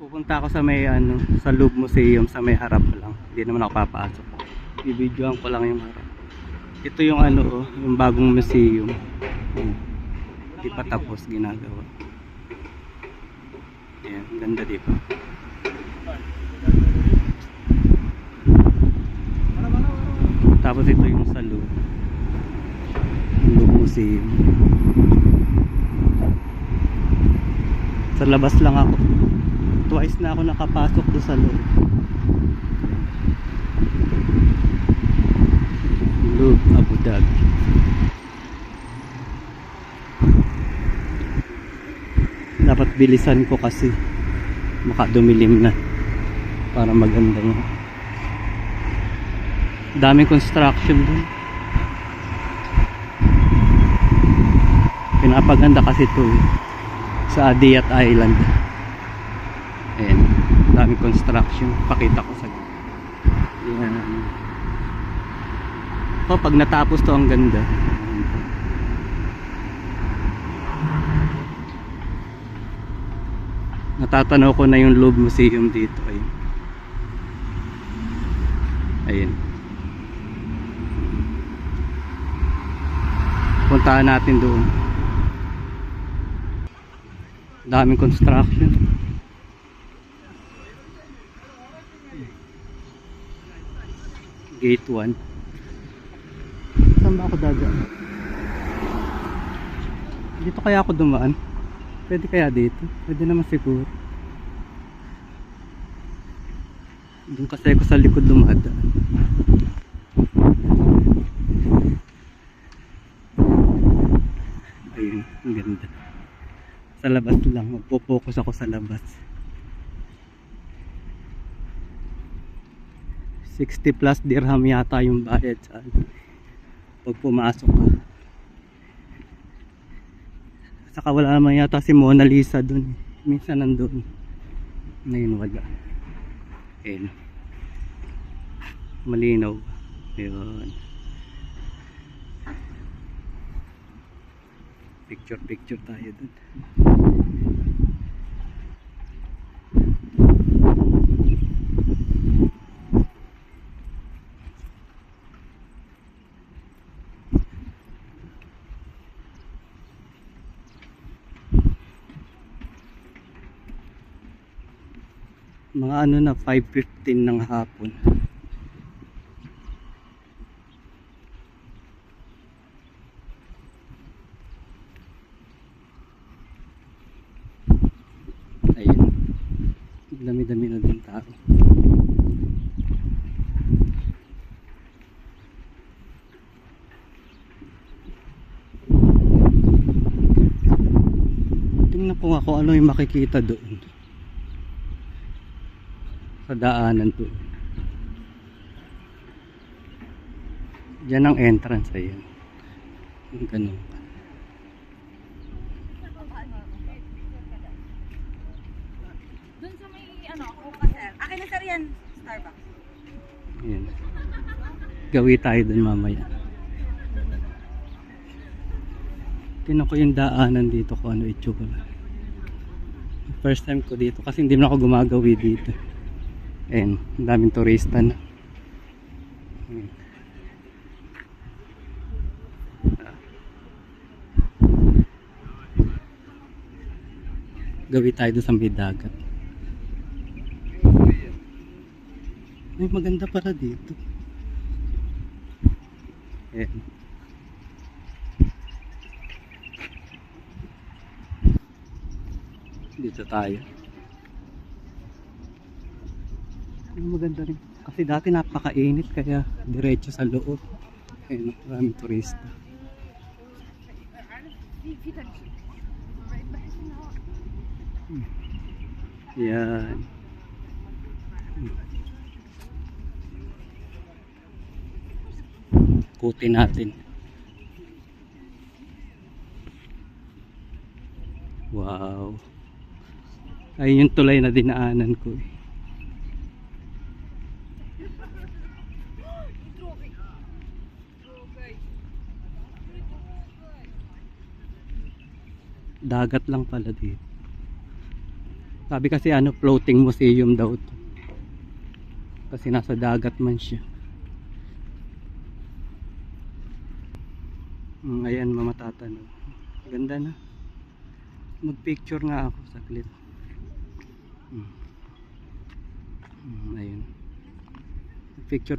Pupunta ako sa may ano, sa Louvre Museum sa may harap lang. Hindi naman ako papasok. I-videoan ko lang yung harap. Ito yung ano, oh, yung bagong museum. Hindi pa tapos ginagawa. Ayan, ganda di ba? Tapos ito yung sa Louvre. Louvre Museum. Sa labas lang ako. Twice na ako nakapasok doon sa loob. Louvre, Abu Dhabi. Dapat bilisan ko kasi makadumilim na para maganda yun. Daming construction dun. Pinapaganda kasi ito sa Adiyat Island. Ayan, daming construction. Pakita ko sa yan. Oh, pag natapos to ang ganda. Natatanaw ko na yung Louvre Museum dito. Ayun. Ayun. Puntahan natin doon. Daming construction. Gate 1. Saan ba ako dadaan? Dito kaya ako dumaan? Pwede kaya dito? Pwede naman siguro. Doon kasi ako sa likod dumadaan. Ayun, ang ganda. Sa labas lang, magpo-focus ako sa labas. 60 plus dirham yata yung bayad sa pag pumasok ka. Saka wala naman yata si Mona Lisa dun. Minsan nandun. Ngayon wala. Ayun. Malinaw. Ayun. Picture tayo dun. Mga ano na 5:15 ng hapon. Ayun. Dami-dami na din tao. Tingnan ko nga kung ano yung makikita doon. Sa daanan to. Diyan ang entrance ayun. Yung ganun. Doon sa may ano, Coca sir. Akin na sir yan, Starbucks. Ayan. Gawi tayo dun mamaya. Tingnan ko yung daanan dito kung ano itsura. First time ko dito kasi hindi na ako gumagawi dito. Ayan, ang daming turista na. Ayan. Gawi tayo doon sa may dagat. Ay, maganda para dito. Ayan. Dito tayo. Maganda rin. Kasi dati napakainit kaya diretso sa loob. Ayan, maraming turista. Yan. Ikutin natin. Wow. Ayun yung tulay na dinaanan ko eh. Dagat lang pala dito. Sabi kasi ano, floating museum daw to. Kasi nasa dagat man siya. Ayan, mamatatanong. Ganda na. Mag-picture nga ako saglit. Ayun. Picture